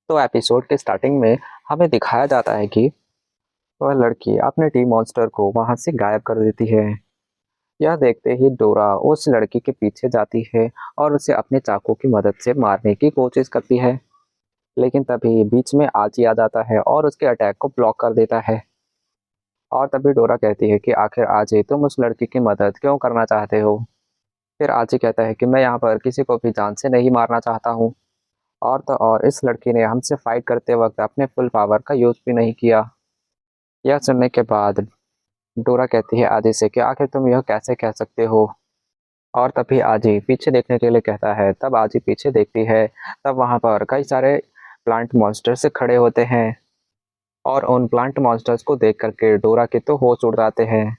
तो एपिसोड के स्टार्टिंग में हमें दिखाया जाता है कि वह लड़की अपने टी मॉन्स्टर को वहां से गायब कर देती है। यह देखते ही डोरा उस लड़की के पीछे जाती है और उसे अपने चाकू की मदद से मारने की कोशिश करती है। लेकिन तभी बीच में आची आ जाता है और उसके अटैक को ब्लॉक कर देता है। और तभी डोरा कहती है कि आखिर आजी तुम उस लड़की की मदद क्यों करना चाहते हो। फिर आची कहता है कि मैं यहाँ पर किसी को भी जान से नहीं मारना चाहता हूँ। और तो और इस लड़की ने हमसे फाइट करते वक्त अपने फुल पावर का यूज भी नहीं किया। यह सुनने के बाद डोरा कहती है आजी से कि आखिर तुम यह कैसे कह सकते हो। और तभी आजी पीछे देखने के लिए कहता है। तब आजी पीछे देखती है। तब वहां पर कई सारे प्लांट मॉन्स्टर्स खड़े होते हैं। और उन प्लांट मॉन्स्टर्स को देख करके डोरा के तो होश उड़ जाते हैं।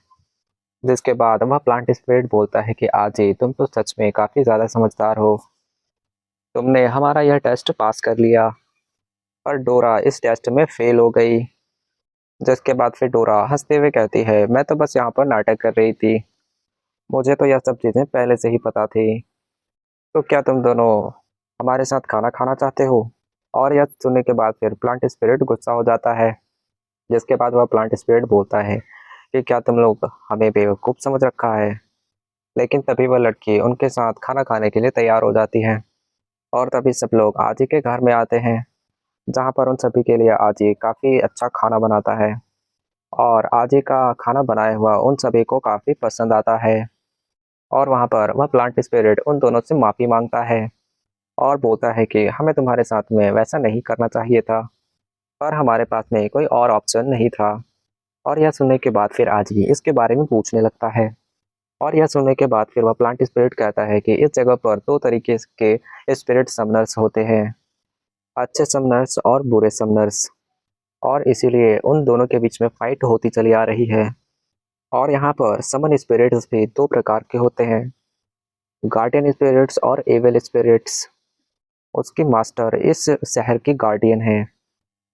जिसके बाद वह प्लांट स्पिरिट बोलता है कि आजी तुम तो सच में काफी ज्यादा समझदार हो। तुमने हमारा यह टेस्ट पास कर लिया। पर डोरा इस टेस्ट में फेल हो गई। जिसके बाद फिर डोरा हंसते हुए कहती है मैं तो बस यहाँ पर नाटक कर रही थी। मुझे तो यह सब चीजें पहले से ही पता थी। तो क्या तुम दोनों हमारे साथ खाना खाना चाहते हो। और यह सुनने के बाद फिर प्लांट स्पिरिट गुस्सा हो जाता है। जिसके बाद वह प्लांट स्पिरिट बोलता है कि क्या तुम लोग हमें बेवकूफ समझ रखा है। लेकिन तभी वह लड़की उनके साथ खाना खाने के लिए तैयार हो जाती है। और तभी सब लोग आजी के घर में आते हैं। जहाँ पर उन सभी के लिए आजी काफी अच्छा खाना बनाता है। और आजी का खाना बनाया हुआ उन सभी को काफी पसंद आता है। और वहाँ पर वह प्लांट स्पिरिट उन दोनों से माफी मांगता है। और बोलता है कि हमें तुम्हारे साथ में वैसा नहीं करना चाहिए था। पर हमारे पास में कोई और ऑप्शन नहीं था। और यह सुनने के बाद फिर आजी इसके बारे में पूछने लगता है। और यह सुनने के बाद फिर वह प्लांट स्पिरिट कहता है कि इस जगह पर दो तरीके के स्पिरिट समनर्स होते हैं। अच्छे समनर्स और बुरे समनर्स। और इसीलिए उन दोनों के बीच में फाइट होती चली आ रही है। और यहाँ पर समन स्पिरिट्स भी दो प्रकार के होते हैं। गार्डियन स्पिरिट्स और एविल स्पिरिट्स। उसकी मास्टर इस शहर की गार्डियन है।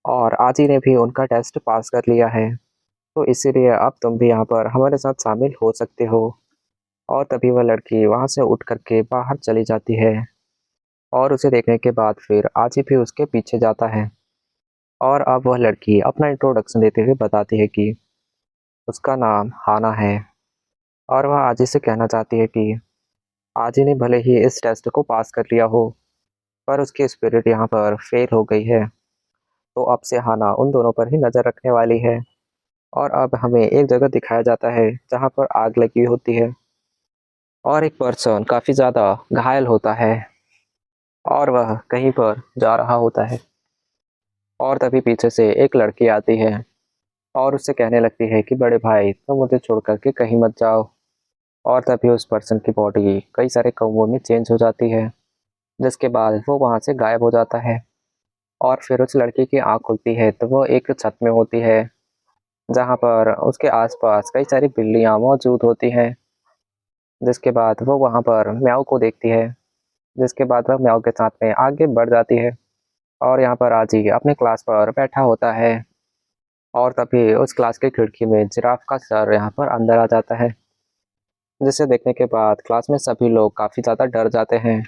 और आजी ने भी उनका टेस्ट पास कर लिया है। तो इसीलिए अब तुम भी यहाँ पर हमारे साथ शामिल हो सकते हो। और तभी वह लड़की वहां से उठ करके बाहर चली जाती है। और उसे देखने के बाद फिर आजी भी उसके पीछे जाता है। और अब वह लड़की अपना इंट्रोडक्शन देते हुए बताती है कि उसका नाम हाना है। और वह आजी से कहना चाहती है कि आजी ने भले ही इस टेस्ट को पास कर लिया हो, पर उसकी स्पिरिट यहाँ पर फेल हो गई है। तो अब से हाना उन दोनों पर ही नजर रखने वाली है। और अब हमें एक जगह दिखाया जाता है जहाँ पर आग लगी होती है। और एक पर्सन काफी ज्यादा घायल होता है। और वह कहीं पर जा रहा होता है। और तभी पीछे से एक लड़की आती है। और उससे कहने लगती है कि बड़े भाई तुम मुझे छोड़ करके कहीं मत जाओ। और तभी उस पर्सन की बॉडी कई सारे कौओं में चेंज हो जाती है। जिसके बाद वो वहां से गायब हो जाता है। और फिर उस लड़की की आंख खुलती है तो वो एक छत में होती है। जहाँ पर उसके आसपास कई सारी बिल्लियां मौजूद होती हैं। जिसके बाद वो वहां पर म्याऊ को देखती है। जिसके बाद वह म्याऊ के साथ में आगे बढ़ जाती है। और यहाँ पर आजी अपने क्लास पर बैठा होता है। और तभी उस क्लास की खिड़की में जिराफ का सर यहाँ पर अंदर आ जाता है। जिसे देखने के बाद क्लास में सभी लोग काफी ज्यादा डर जाते हैं।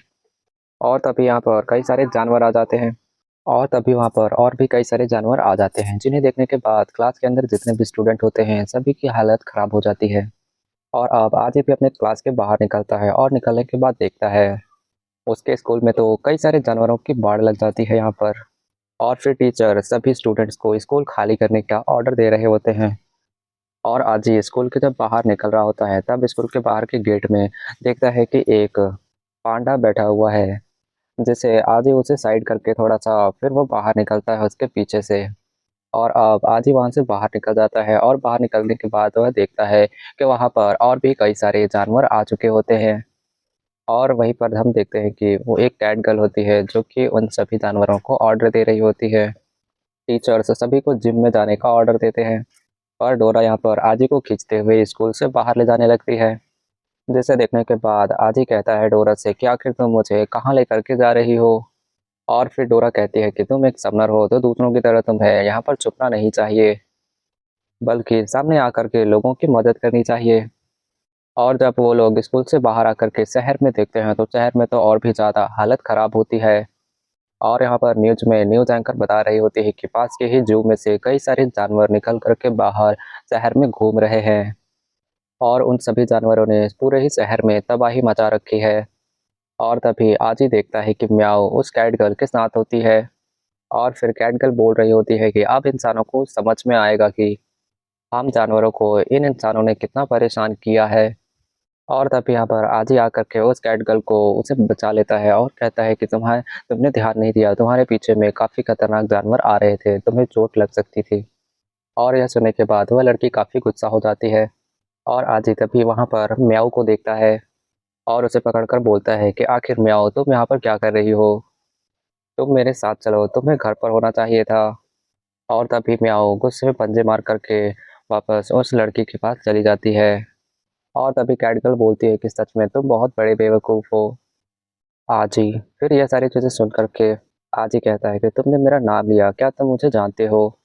और तभी यहाँ पर कई सारे जानवर आ जाते हैं। और तभी वहाँ पर और भी कई सारे जानवर आ जाते हैं जिन्हें देखने के बाद क्लास के अंदर जितने भी स्टूडेंट होते हैं सभी की हालत खराब हो जाती है। और अब आजी भी अपने क्लास के बाहर निकलता है और निकलने के बाद देखता है उसके स्कूल में तो कई सारे जानवरों की बाढ़ लग जाती है यहाँ पर। और फिर टीचर सभी स्टूडेंट्स को स्कूल खाली करने का ऑर्डर दे रहे होते हैं। और आजी स्कूल के जब बाहर निकल रहा होता है तब स्कूल के बाहर के गेट में देखता है कि एक पांडा बैठा हुआ है। जिसे आजी उसे साइड करके थोड़ा सा फिर वो बाहर निकलता है उसके पीछे से। और अब आजी वहां से बाहर निकल जाता है और बाहर निकलने के बाद वह देखता है कि वहां पर और भी कई सारे जानवर आ चुके होते हैं। और वहीं पर हम देखते हैं कि वो एक कैट गर्ल होती है जो कि उन सभी जानवरों को ऑर्डर दे रही होती है। टीचर्स सभी को जिम में जाने का ऑर्डर देते हैं। और डोरा यहाँ पर आजी को खींचते हुए स्कूल से बाहर ले जाने लगती है। जिसे देखने के बाद आजी कहता है डोरा से कि आखिर तुम मुझे कहाँ लेकर के जा रही हो। और फिर डोरा कहती है कि तुम एक समनर हो तो दूसरों की तरह तुम्हें यहाँ पर छुपना नहीं चाहिए, बल्कि सामने आकर के लोगों की मदद करनी चाहिए। और जब वो लोग स्कूल से बाहर आकर के शहर में देखते हैं तो शहर में तो और भी ज़्यादा हालत ख़राब होती है। और यहाँ पर न्यूज़ एंकर बता रही होती है कि पास के ही ज़ू में से कई सारे जानवर निकल कर के बाहर शहर में घूम रहे हैं और उन सभी जानवरों ने पूरे ही शहर में तबाही मचा रखी है। और तभी आजी देखता है कि म्याऊ उस कैट गर्ल के साथ होती है और फिर कैट गर्ल बोल रही होती है कि अब इंसानों को समझ में आएगा कि हम जानवरों को इन इंसानों ने कितना परेशान किया है। और तभी यहाँ पर आजी आकर के उस कैट गर्ल को उसे बचा लेता है और कहता है कि तुमने ध्यान नहीं दिया, तुम्हारे पीछे में काफ़ी खतरनाक जानवर आ रहे थे, तुम्हें चोट लग सकती थी। और यह सुनने के बाद वह लड़की काफ़ी गुस्सा हो जाती है और आजी तभी वहाँ पर म्याऊ को देखता है और उसे पकड़कर बोलता है कि आखिर म्याऊ तुम यहाँ पर क्या कर रही हो, तुम मेरे साथ चलो, तुम्हें घर पर होना चाहिए था। और तभी म्याऊ गुस्से में पंजे मार करके वापस उस लड़की के पास चली जाती है। और तभी कैटगर्ल बोलती है कि सच में तुम बहुत बड़े बेवकूफ़ हो आजी। फिर यह सारी चीज़ें सुन करके आजी कहता है कि तुमने मेरा नाम लिया, क्या तुम मुझे जानते हो।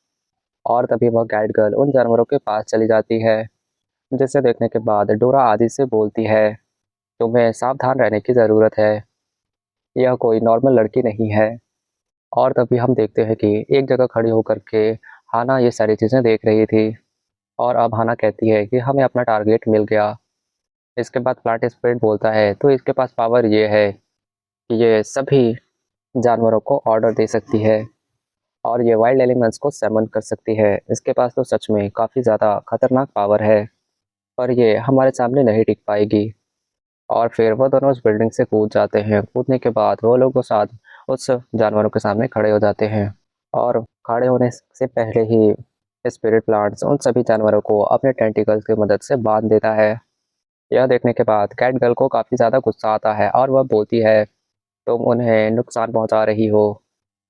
और तभी वह कैटगर्ल उन जानवरों के पास चली जाती है, जिसे देखने के बाद डोरा आजी से बोलती है तुम्हें सावधान रहने की ज़रूरत है, यह कोई नॉर्मल लड़की नहीं है। और तभी हम देखते हैं कि एक जगह खड़ी होकर के हाना ये सारी चीज़ें देख रही थी और अब हाना कहती है कि हमें अपना टारगेट मिल गया। इसके बाद प्लांट स्पिरिट बोलता है तो इसके पास पावर ये है कि ये सभी जानवरों को ऑर्डर दे सकती है और ये वाइल्ड एलिमेंट्स को समन कर सकती है। इसके पास तो सच में काफ़ी ज़्यादा खतरनाक पावर है, पर ये हमारे सामने नहीं टिक पाएगी। और फिर वो दोनों उस बिल्डिंग से कूद जाते हैं। कूदने के बाद वो लोग उस साथ उस जानवरों के सामने खड़े हो जाते हैं और खड़े होने से पहले ही स्पिरिट प्लांट्स उन सभी जानवरों को अपने टेंटिकल्स की मदद से बांध देता है। यह देखने के बाद कैट गर्ल को काफ़ी ज़्यादा गुस्सा आता है और वह बोलती है तुम उन्हें नुकसान पहुंचा रही हो।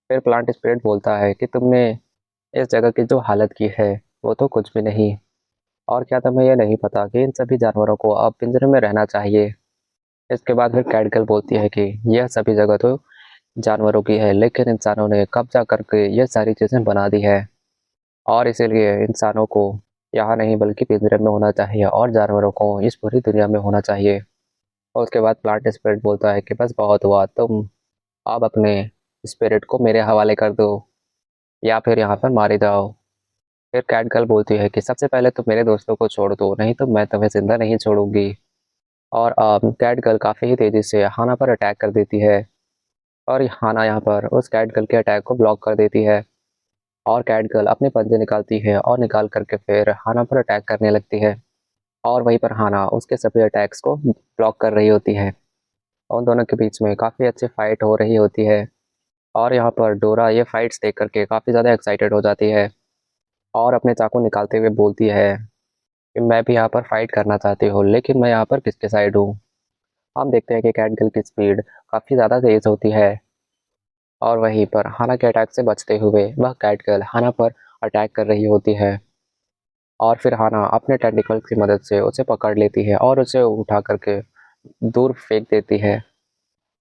फिर प्लांट स्पिरिट बोलता है कि तुमने इस जगह की जो हालत की है वो तो कुछ भी नहीं, और क्या तुम्हें यह नहीं पता कि इन सभी जानवरों को अब पिंजरे में रहना चाहिए। इसके बाद फिर कैट गर्ल बोलती है कि यह सभी जगह तो जानवरों की है, लेकिन इंसानों ने कब्जा करके ये सारी चीज़ें बना दी है और इसीलिए इंसानों को यहाँ नहीं बल्कि पिंजरे में होना चाहिए और जानवरों को इस पूरी दुनिया में होना चाहिए। और उसके बाद प्लांट स्पिरिट बोलता है कि बस बहुत हुआ, तुम अब अपने स्पिरिट को मेरे हवाले कर दो या फिर यहाँ पर मारे जाओ। फिर कैट गर्ल बोलती है कि सबसे पहले तो मेरे दोस्तों को छोड़ दो, नहीं तो मैं तुम्हें जिंदा नहीं छोड़ूंगी। और अब कैट गर्ल काफ़ी ही तेज़ी से हाना पर अटैक कर देती है और हाना यहाँ पर उस कैट गर्ल के अटैक को ब्लॉक कर देती है और कैट गर्ल अपने पंजे निकालती है और निकाल करके फिर हाना पर अटैक करने लगती है और वहीं पर हाना उसके सभी अटैक्स को ब्लॉक कर रही होती है। उन दोनों के बीच में काफ़ी अच्छी फाइट हो रही होती है और यहाँ पर डोरा ये फाइट्स देख करके काफ़ी ज़्यादा एक्साइटेड हो जाती है और अपने चाकू निकालते हुए बोलती है कि मैं भी यहाँ पर फाइट करना चाहती हूँ, लेकिन मैं यहाँ पर किसके साइड हूँ। हम देखते हैं कि कैट गर्ल की स्पीड काफ़ी ज़्यादा तेज़ होती है और वहीं पर हाना के अटैक से बचते हुए वह कैट गर्ल हाना पर अटैक कर रही होती है और फिर हाना अपने टेंटिकल्स की मदद से उसे पकड़ लेती है और उसे उठा करके दूर फेंक देती है।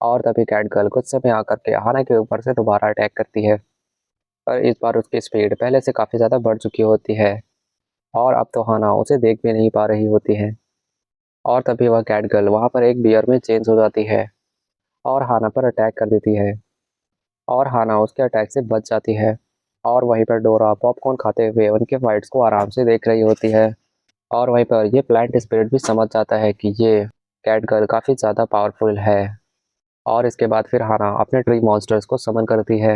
और तभी कैट गर्ल गुस्से में आकर के हाना के ऊपर से दोबारा अटैक करती है, पर इस बार उसकी स्पीड पहले से काफ़ी ज़्यादा बढ़ चुकी होती है और अब तो हाना उसे देख भी नहीं पा रही होती है। और तभी वह कैट गर्ल वहाँ पर एक बियर में चेंज हो जाती है और हाना पर अटैक कर देती है और हाना उसके अटैक से बच जाती है। और वहीं पर डोरा पॉपकॉर्न खाते हुए उनके फाइट्स को आराम से देख रही होती है और वहीं पर ये प्लांट स्पिरिट भी समझ जाता है कि ये कैट गर्ल काफ़ी ज़्यादा पावरफुल है। और इसके बाद फिर हाना अपने ट्री मॉन्स्टर्स को समन करती है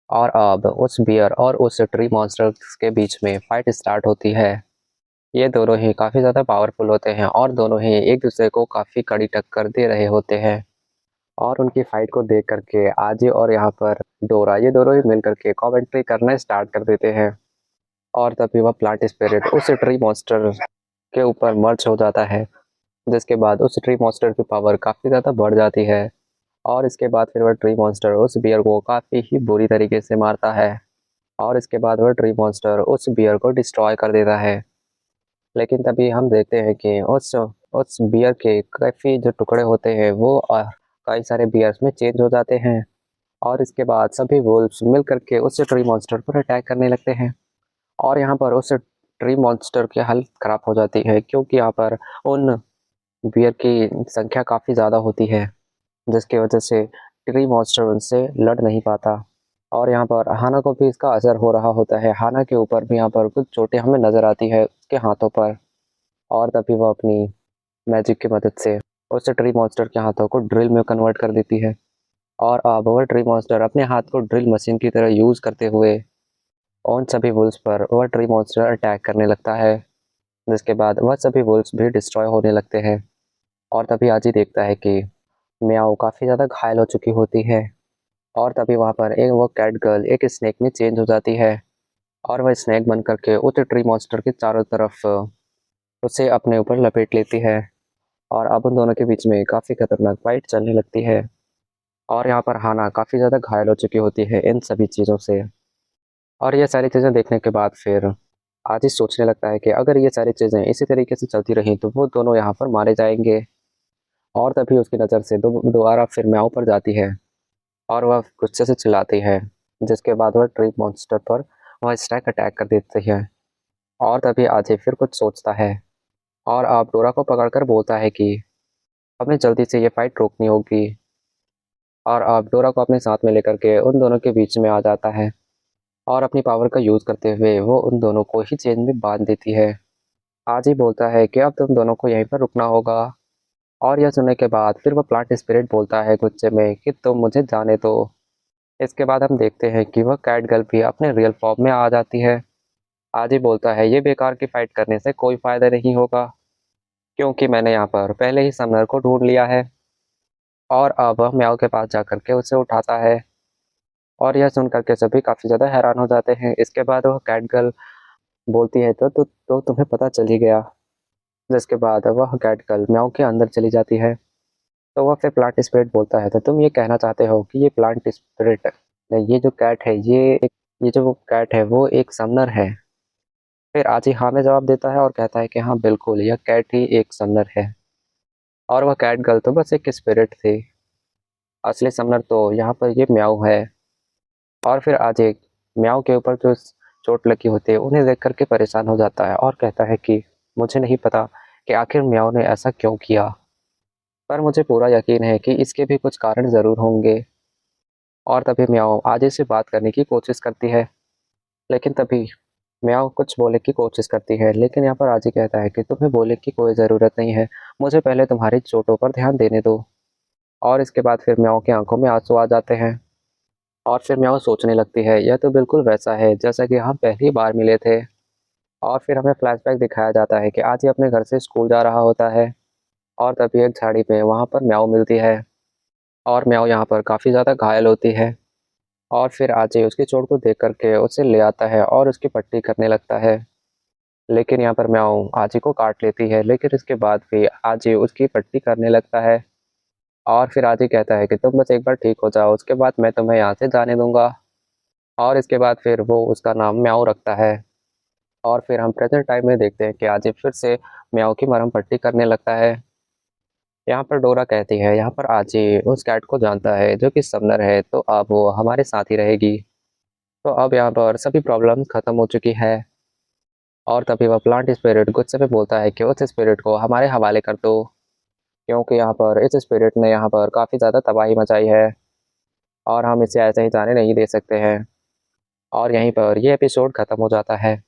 और अब उस बियर और उस ट्री मॉन्स्टर्स के बीच में फाइट स्टार्ट होती है। ये दोनों ही काफ़ी ज़्यादा पावरफुल होते हैं और दोनों ही एक दूसरे को काफ़ी कड़ी टक्कर दे रहे होते हैं और उनकी फाइट को देख करके आजी और यहाँ पर डोरा ये दोनों ही मिल करके कमेंट्री करना स्टार्ट कर देते हैं। और तभी वह प्लांट स्पिरिट उस ट्री मॉन्स्टर के ऊपर मर्ज हो जाता है, जिसके बाद उस ट्री मॉन्स्टर की पावर काफ़ी ज़्यादा बढ़ जाती है और इसके बाद फिर वह ट्री मॉन्स्टर उस बियर को काफ़ी ही बुरी तरीके से मारता है और इसके बाद वह ट्री मॉन्स्टर उस बियर को डिस्ट्रॉय कर देता है। लेकिन तभी हम देखते हैं कि उस बियर के काफ़ी जो टुकड़े होते हैं वो कई सारे बियर्स में चेंज हो जाते हैं और इसके बाद सभी वुल्व्स मिल करके उस ट्री मॉन्स्टर पर अटैक करने लगते हैं और यहाँ पर उस ट्री मॉन्स्टर की हालत ख़राब हो जाती है, क्योंकि यहाँ पर उन बियर की संख्या काफ़ी ज़्यादा होती है, जिसकी वजह से ट्री मॉन्स्टर उनसे लड़ नहीं पाता। और यहाँ पर हाना को भी इसका असर हो रहा होता है। हाना के ऊपर भी यहाँ पर कुछ चोटें हमें नज़र आती है उसके हाथों पर। और तभी वह अपनी मैजिक की मदद से उस ट्री मॉन्स्टर के हाथों को ड्रिल में कन्वर्ट कर देती है। और अब वह ट्री मॉन्स्टर अपने हाथ को ड्रिल मशीन की तरह यूज़ करते हुए उन सभी वुल्स पर वह ट्री मॉन्स्टर अटैक करने लगता है, जिसके बाद वह सभी वुल्स भी डिस्ट्रॉय होने लगते हैं। और तभी आजी देखता है कि म्याऊ काफ़ी ज़्यादा घायल हो चुकी होती है। और तभी वहाँ पर एक वो कैट गर्ल एक स्नेक में चेंज हो जाती है और वह स्नेक बन करके उस ट्री मॉन्स्टर के चारों तरफ उसे अपने ऊपर लपेट लेती है। और अब उन दोनों के बीच में काफ़ी खतरनाक फाइट चलने लगती है। और यहाँ पर हाना काफ़ी ज़्यादा घायल हो चुकी होती है इन सभी चीज़ों से। और ये सारी चीज़ें देखने के बाद फिर आजिज़ सोचने लगता है कि अगर ये सारी चीज़ें इसी तरीके से चलती रहीं तो वो दोनों यहाँ पर मारे जाएंगे। और तभी उसकी नज़र से दोबारा फिर म्याऊ पर जाती है और वह गुस्से से चिल्लाती है, जिसके बाद वह ट्री मॉन्स्टर पर वह स्टैक अटैक कर देती है। और तभी आजिज़ फिर कुछ सोचता है और आप डोरा को पकड़कर बोलता है कि हमें जल्दी से ये फाइट रोकनी होगी। और आप डोरा को अपने साथ में लेकर के उन दोनों के बीच में आ जाता है और अपनी पावर का यूज़ करते हुए वो उन दोनों को ही चेन में बांध देती है। आज ही बोलता है कि अब तुम दोनों को यहीं पर रुकना होगा। और यह सुनने के बाद फिर वह प्लांट स्पिरिट बोलता है गुस्से में कि तुम मुझे जाने दो। इसके बाद हम देखते हैं कि वह कैट गर्ल भी अपने रियल फॉर्म में आ जाती है। आज ही बोलता है ये बेकार की फाइट करने से कोई फ़ायदा नहीं होगा, क्योंकि मैंने यहाँ पर पहले ही समनर को ढूंढ लिया है। और अब वह म्याऊ के पास जा करके उसे उठाता है। और यह सुन करके सभी काफ़ी ज़्यादा हैरान हो जाते हैं। इसके बाद वह कैट गर्ल बोलती है तो तुम्हें पता चल ही गया। जिसके बाद वह कैट गर्ल म्याऊ के अंदर चली जाती है। तो वह फिर प्लांट स्पिरिट बोलता है तो तुम ये कहना चाहते हो कि ये प्लांट स्पिरिट नहीं, ये जो कैट है ये जो वो कैट है वो एक समनर है। फिर आजी हाँ में जवाब देता है और कहता है कि हाँ बिल्कुल यह कैट ही एक समनर है। और वह कैट गर्ल तो बस एक स्पिरिट थी, असली समनर तो यहाँ पर ये म्याऊ है। और फिर आज एक म्याऊ के ऊपर जो चोट लगी होती है उन्हें देख करके परेशान हो जाता है और कहता है कि मुझे नहीं पता कि आखिर म्याऊ ने ऐसा क्यों किया, पर मुझे पूरा यकीन है कि इसके भी कुछ कारण ज़रूर होंगे। और तभी म्याऊ आजे से बात करने की कोशिश करती है, लेकिन तभी म्याऊ कुछ बोलने की कोशिश करती है, लेकिन यहाँ पर आजी कहता है कि तुम्हें बोलने की कोई ज़रूरत नहीं है, मुझे पहले तुम्हारी चोटों पर ध्यान देने दो। और इसके बाद फिर म्याऊ की आंखों में आंसू आ जाते हैं। और फिर म्याऊ सोचने लगती है यह तो बिल्कुल वैसा है जैसा कि हम पहली बार मिले थे। और फिर हमें फ्लैशबैक दिखाया जाता है कि आज ही अपने घर से स्कूल जा रहा होता है और तभी एक झाड़ी में वहाँ पर म्याऊ मिलती है। और म्याऊ यहाँ पर काफ़ी ज़्यादा घायल होती है। और फिर आजी उसकी चोट को देख करके उसे ले आता है और उसकी पट्टी करने लगता है। लेकिन यहाँ पर म्याऊ आजी को काट लेती है, लेकिन इसके बाद भी आजी उसकी पट्टी करने लगता है। और फिर आजी कहता है कि तुम बस एक बार ठीक हो जाओ, उसके बाद मैं तुम्हें यहाँ से जाने दूंगा। और इसके बाद फिर वो उसका नाम म्याऊ रखता है। और फिर हम प्रेजेंट टाइम में देखते हैं कि आजी फिर से म्याऊ की मरहम पट्टी करने लगता है। यहाँ पर डोरा कहती है यहाँ पर आजी उस कैट को जानता है जो कि समनर है, तो अब वो हमारे साथ ही रहेगी। तो अब यहाँ पर सभी प्रॉब्लम खत्म हो चुकी है। और तभी वह प्लांट स्पिरिट गुस्से में बोलता है कि उस स्पिरिट को हमारे हवाले कर दो, क्योंकि यहाँ पर इस स्पिरिट ने यहाँ पर काफ़ी ज़्यादा तबाही मचाई है और हम इसे ऐसे ही जाने नहीं दे सकते हैं। और यहीं पर ये एपिसोड ख़त्म हो जाता है।